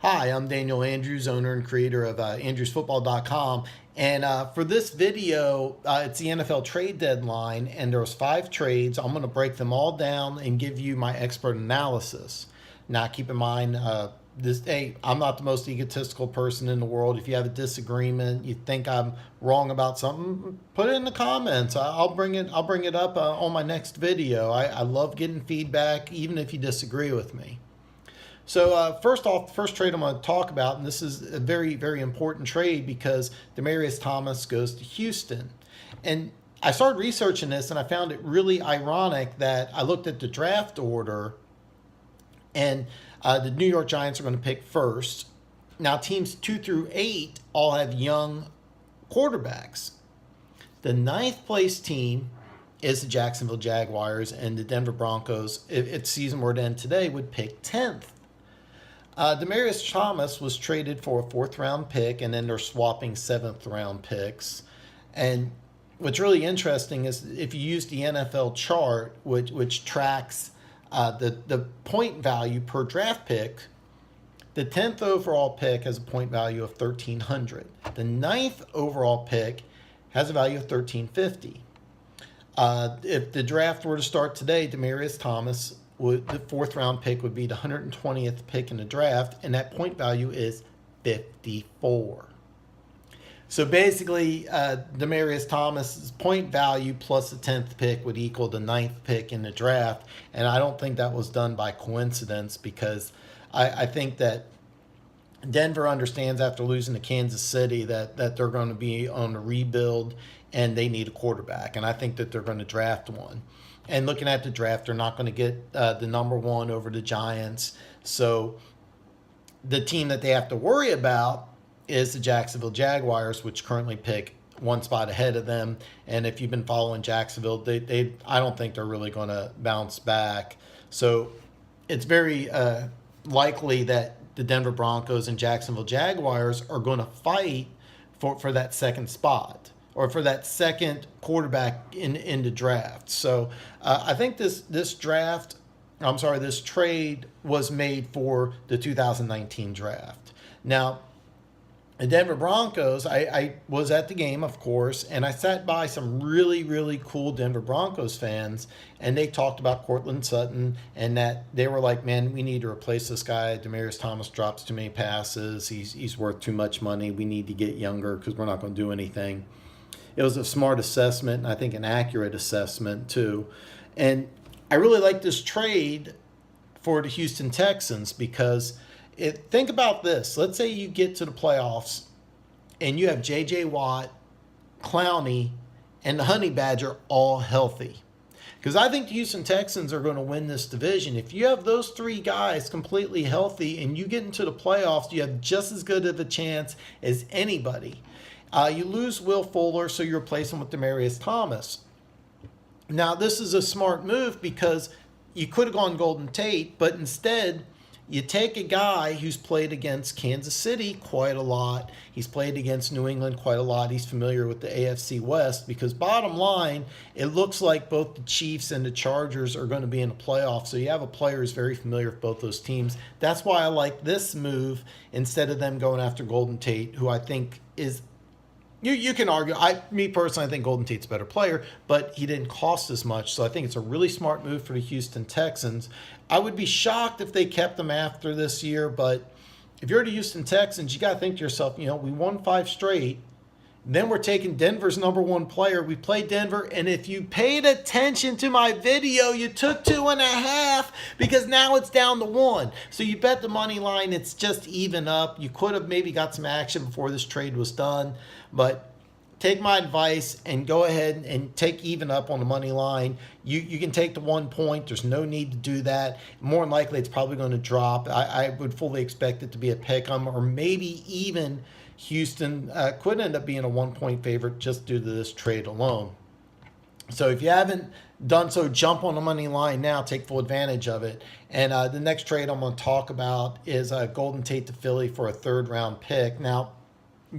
Hi, I'm Daniel Andrews, owner and creator of AndrewsFootball.com. And for this video, it's the NFL trade deadline, and there's 5 trades. I'm going to break them all down and give you my expert analysis. Now, keep in mind, I'm not the most egotistical person in the world. If you have a disagreement, you think I'm wrong about something, put it in the comments. I'll bring it. I'll bring it up on my next video. I love getting feedback, even if you disagree with me. So first off, the first trade I'm going to talk about, and this is a very, very important trade because Demaryius Thomas goes to Houston. And I started researching this, and I found it really ironic that I looked at the draft order, and the New York Giants are going to pick first. Now, teams 2 through 8 all have young quarterbacks. The ninth place team is the Jacksonville Jaguars, and the Denver Broncos, if season were to end today, would pick 10th. Demaryius Thomas was traded for a 4th-round pick, and then they're swapping 7th-round picks. And what's really interesting is if you use the NFL chart, which tracks the point value per draft pick, the 10th overall pick has a point value of 1,300. The 9th overall pick has a value of 1,350. If the draft were to start today, Demaryius Thomas, the 4th-round pick would be the 120th pick in the draft, and that point value is 54. So basically, Demaryius Thomas's point value plus the 10th pick would equal the 9th pick in the draft, and I don't think that was done by coincidence because I think that Denver understands after losing to Kansas City that they're going to be on a rebuild and they need a quarterback, and I think that they're going to draft one. And looking at the draft, they're not going to get the number 1 over the Giants. So the team that they have to worry about is the Jacksonville Jaguars, which currently pick 1 spot ahead of them. And if you've been following Jacksonville, I don't think they're really going to bounce back. So it's very likely that the Denver Broncos and Jacksonville Jaguars are going to fight for that 2nd spot, or for that 2nd quarterback in the draft. So I think this trade was made for the 2019 draft. Now, the Denver Broncos, I was at the game, of course, and I sat by some really, really cool Denver Broncos fans, and they talked about Courtland Sutton, and that they were like, man, we need to replace this guy. Demaryius Thomas drops too many passes. He's worth too much money. We need to get younger because we're not going to do anything. It was a smart assessment, and I think an accurate assessment, too. And I really like this trade for the Houston Texans because think about this. Let's say you get to the playoffs, and you have J.J. Watt, Clowney, and the Honey Badger all healthy. Because I think the Houston Texans are going to win this division. If you have those 3 guys completely healthy and you get into the playoffs, you have just as good of a chance as anybody. You lose Will Fuller, so you replace him with Demaryius Thomas. Now, this is a smart move because you could have gone Golden Tate, but instead you take a guy who's played against Kansas City quite a lot. He's played against New England quite a lot. He's familiar with the AFC West because bottom line, it looks like both the Chiefs and the Chargers are going to be in the playoffs. So you have a player who's very familiar with both those teams. That's why I like this move instead of them going after Golden Tate, who I think is... You can argue. Me personally, I think Golden Tate's a better player, but he didn't cost as much. So I think it's a really smart move for the Houston Texans. I would be shocked if they kept him after this year, but if you're the Houston Texans, you got to think to yourself, we won 5 straight. Then we're taking Denver's number 1 player. We played Denver, and if you paid attention to my video, you took 2.5 because now it's down to 1. So you bet the money line, it's just even up. You could have maybe got some action before this trade was done, but take my advice and go ahead and take even up on the money line. You can take the 1 point. There's no need to do that. More than likely, it's probably going to drop. I would fully expect it to be a pick 'em, or maybe even Houston could end up being a 1-point favorite just due to this trade alone. So if you haven't done so, jump on the money line now. Take full advantage of it. And the next trade I'm going to talk about is Golden Tate to Philly for a 3rd-round pick. Now,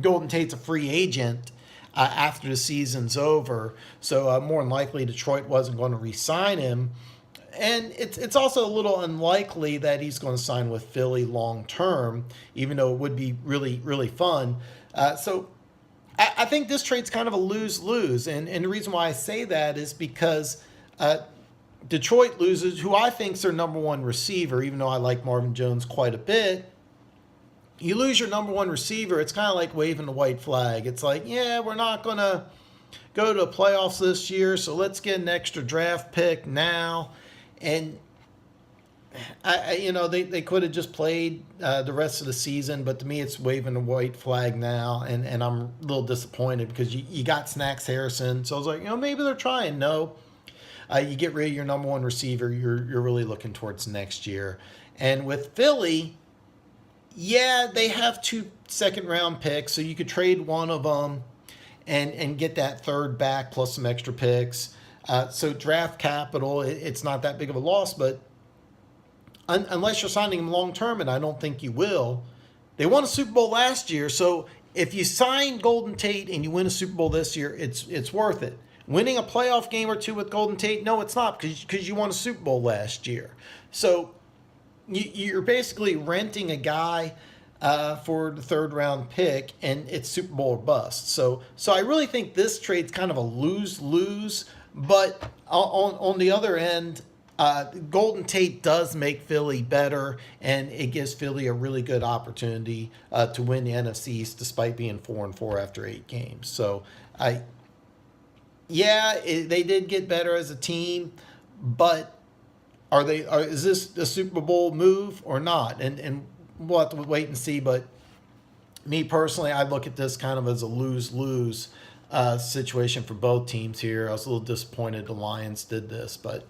Golden Tate's a free agent after the season's over, so more than likely Detroit wasn't going to re-sign him. And it's also a little unlikely that he's going to sign with Philly long term, even though it would be really, really fun. So I think this trade's kind of a lose-lose. And the reason why I say that is because Detroit loses, who I think is their number one receiver, even though I like Marvin Jones quite a bit. You lose your number one receiver, it's kind of like waving the white flag. It's like, yeah, we're not going to go to the playoffs this year, so let's get an extra draft pick now. And they could have just played the rest of the season, but to me, it's waving the white flag now, and I'm a little disappointed because you got Snacks Harrison, so I was like, maybe they're trying. No, you get rid of your number one receiver, you're really looking towards next year. And with Philly, yeah, they have 2 second-round picks, so you could trade one of them and get that third back plus some extra picks. So draft capital, it's not that big of a loss, but unless you're signing him long-term, and I don't think you will, they won a Super Bowl last year, so if you sign Golden Tate and you win a Super Bowl this year, it's worth it. Winning a playoff game or two with Golden Tate, no, it's not, because you won a Super Bowl last year. So you're basically renting a guy for the third-round pick, and it's Super Bowl or bust. So I really think this trade's kind of a lose-lose. But on the other end, Golden Tate does make Philly better, and it gives Philly a really good opportunity to win the NFC East despite being 4-4 after 8 games. So they did get better as a team, but is this a Super Bowl move or not? And we'll have to wait and see. But me personally, I look at this kind of as a lose-lose situation for both teams here. I was a little disappointed the Lions did this, but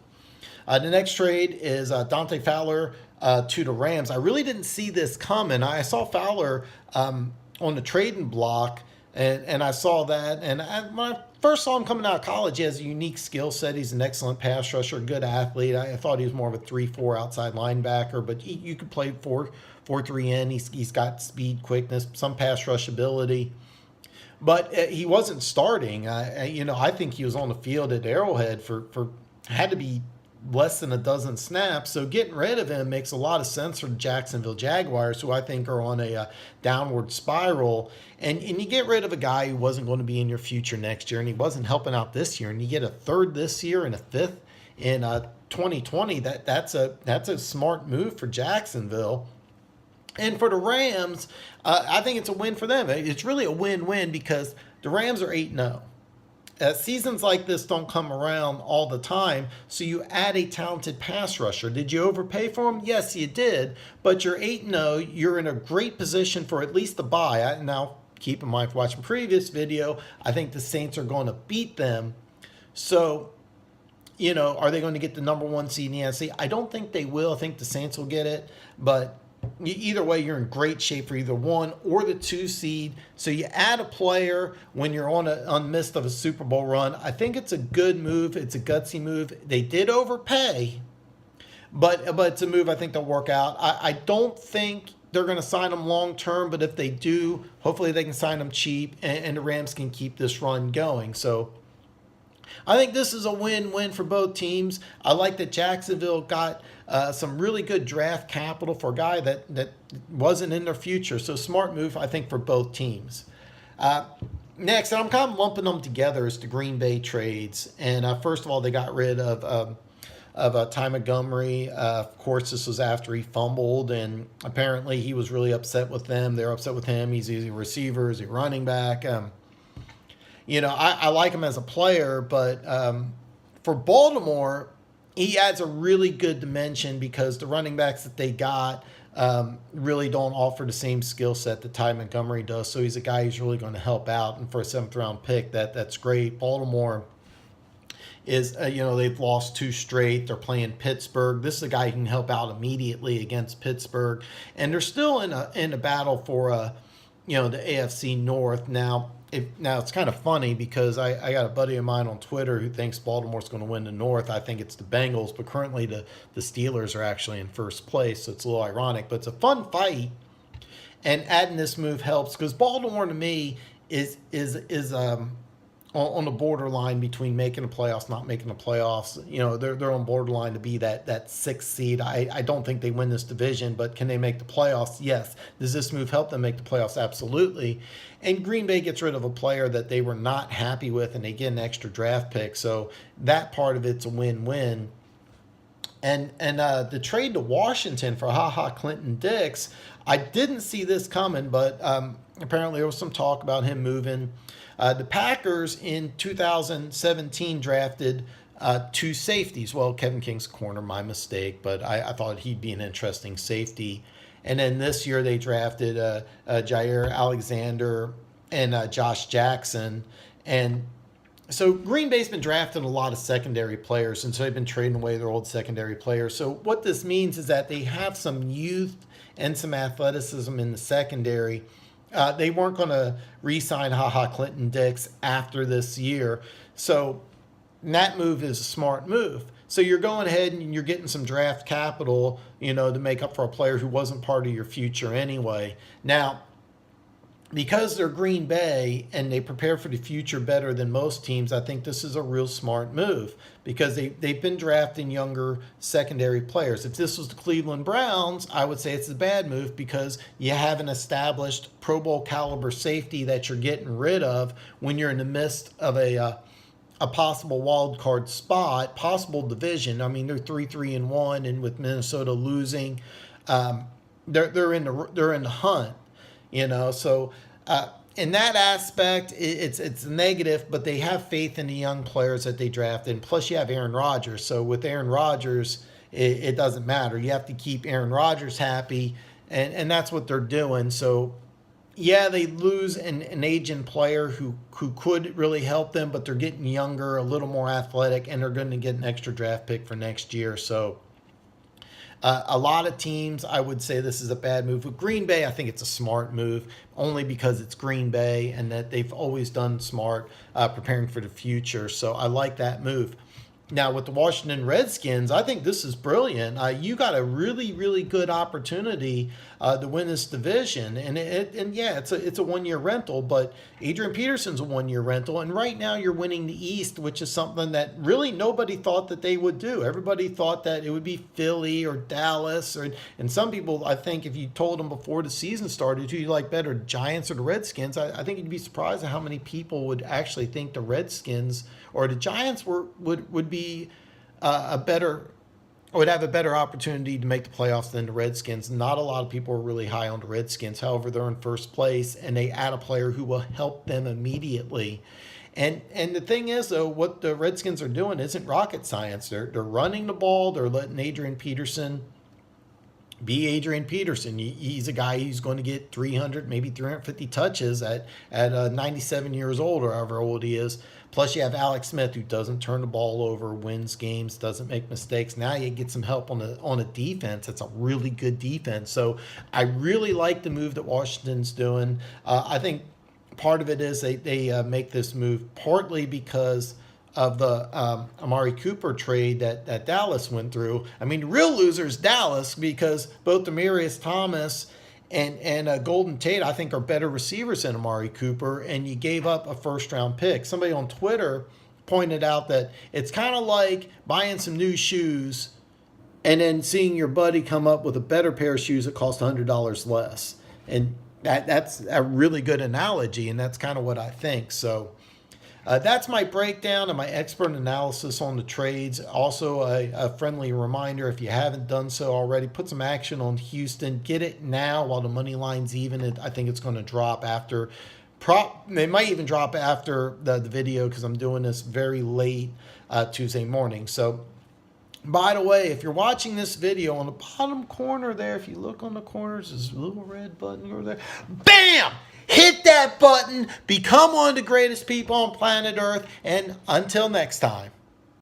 the next trade is Dante Fowler to the Rams. I really didn't see this coming. I saw Fowler on the trading block, and I saw that. And when I first saw him coming out of college, he has a unique skill set. He's an excellent pass rusher, good athlete. I thought he was more of a 3-4 outside linebacker, but you could play 4-3 in. He's got speed, quickness, some pass rush ability. But he wasn't starting. I think he was on the field at Arrowhead for had to be less than a dozen snaps. So getting rid of him makes a lot of sense for the Jacksonville Jaguars, who I think are on a downward spiral. And you get rid of a guy who wasn't going to be in your future next year, and he wasn't helping out this year, and you get a third this year and a fifth in 2020. That's a smart move for Jacksonville. And for the Rams, I think it's a win for them. It's really a win-win because the Rams are 8-0. Seasons like this don't come around all the time, so you add a talented pass rusher. Did you overpay for him? Yes, you did, but you're 8-0. You're in a great position for at least the bye. Now, keep in mind, if watching previous video, I think the Saints are going to beat them. So, are they going to get the number 1 seed in the NFC? I don't think they will. I think the Saints will get it, but either way, you're in great shape for either 1 or the 2 seed. So you add a player when you're on the midst of a Super Bowl run. I think it's a good move. It's a gutsy move. They did overpay, but it's a move I think they'll work out. I don't think they're going to sign them long term, but if they do, hopefully they can sign them cheap, and the Rams can keep this run going. So I think this is a win-win for both teams. I like that Jacksonville got some really good draft capital for a guy that wasn't in their future. So smart move, I think, for both teams. Next, and I'm kind of lumping them together, is the Green Bay trades. And first of all, they got rid of Ty Montgomery. Of course, this was after he fumbled, and apparently he was really upset with them. They're upset with him. He's a receiver, he's a running back. I like him as a player, but for Baltimore, he adds a really good dimension because the running backs that they got really don't offer the same skill set that Ty Montgomery does. So he's a guy who's really going to help out. And for a 7th-round pick, that's great. Baltimore is, they've lost 2 straight. They're playing Pittsburgh. This is a guy who can help out immediately against Pittsburgh. And they're still in a battle for, the AFC North. Now it's kind of funny because I got a buddy of mine on Twitter who thinks Baltimore's going to win the North. I think it's the Bengals, but currently the Steelers are actually in first place, so it's a little ironic. But it's a fun fight, and adding this move helps because Baltimore to me is on the borderline between making the playoffs, not making the playoffs. You know, they're on borderline to be that sixth seed. I don't think they win this division, but can they make the playoffs? Yes. Does this move help them make the playoffs? Absolutely. And Green Bay gets rid of a player that they were not happy with, and they get an extra draft pick. So that part of it's a win-win. And the trade to Washington for Clinton Dix, I didn't see this coming, but apparently there was some talk about him moving. The Packers in 2017 drafted two safeties. Well, Kevin King's corner, my mistake, but I thought he'd be an interesting safety. And then this year they drafted Jair Alexander and Josh Jackson. And so Green Bay's been drafting a lot of secondary players, and so they've been trading away their old secondary players. So what this means is that they have some youth and some athleticism in the secondary. They weren't going to re-sign Clinton Dix after this year. So that move is a smart move. So you're going ahead and you're getting some draft capital, you know, to make up for a player who wasn't part of your future anyway. Now, because they're Green Bay and they prepare for the future better than most teams, I think this is a real smart move because they've been drafting younger secondary players. If this was the Cleveland Browns, I would say it's a bad move because you have an established Pro Bowl caliber safety that you're getting rid of when you're in the midst of a possible wild card spot, possible division. I mean, they're 3-1, and with Minnesota losing, they're in the hunt. You know, so in that aspect, it's negative, but they have faith in the young players that they drafted. And plus, you have Aaron Rodgers. So with Aaron Rodgers, it doesn't matter. You have to keep Aaron Rodgers happy, and that's what they're doing. So, yeah, they lose an aging player who could really help them, but they're getting younger, a little more athletic, and they're going to get an extra draft pick for next year. So, a lot of teams, I would say this is a bad move. With Green Bay, I think it's a smart move, only because it's Green Bay and that they've always done smart, preparing for the future. So I like that move. Now, with the Washington Redskins, I think this is brilliant. You got a really, really good opportunity to win this division. And yeah, it's a 1-year rental, but Adrian Peterson's a 1-year rental. And right now you're winning the East, which is something that really nobody thought that they would do. Everybody thought that it would be Philly or Dallas. And some people, I think, if you told them before the season started, who you like better, Giants or the Redskins, I think you'd be surprised at how many people would actually think the Redskins or the Giants would be would have a better opportunity to make the playoffs than the Redskins. Not a lot of people are really high on the Redskins. However, they're in first place, and they add a player who will help them immediately. And the thing is, though, what the Redskins are doing isn't rocket science. They're running the ball. They're letting Adrian Peterson be Adrian Peterson. He's a guy who's going to get 300, maybe 350 touches at 97 years old or however old he is. Plus, you have Alex Smith, who doesn't turn the ball over, wins games, doesn't make mistakes. Now you get some help on a defense. It's a really good defense. So I really like the move that Washington's doing. I think part of it is they make this move partly because of the Amari Cooper trade that Dallas went through. I mean, the real loser is Dallas because both Demaryius Thomas and Golden Tate, I think, are better receivers than Amari Cooper, and you gave up a first-round pick. Somebody on Twitter pointed out that it's kind of like buying some new shoes and then seeing your buddy come up with a better pair of shoes that cost $100 less. And that's a really good analogy, and that's kind of what I think. So that's my breakdown and my expert analysis on the trades. Also, a friendly reminder, if you haven't done so already, put some action on Houston. Get it now while the money line's even. I think it's going to drop after. It might even drop after the video because I'm doing this very late Tuesday morning. So, by the way, if you're watching this video, on the bottom corner there, if you look on the corners, there's a little red button over there. Bam! Hit that button. Become one of the greatest people on planet Earth. And until next time.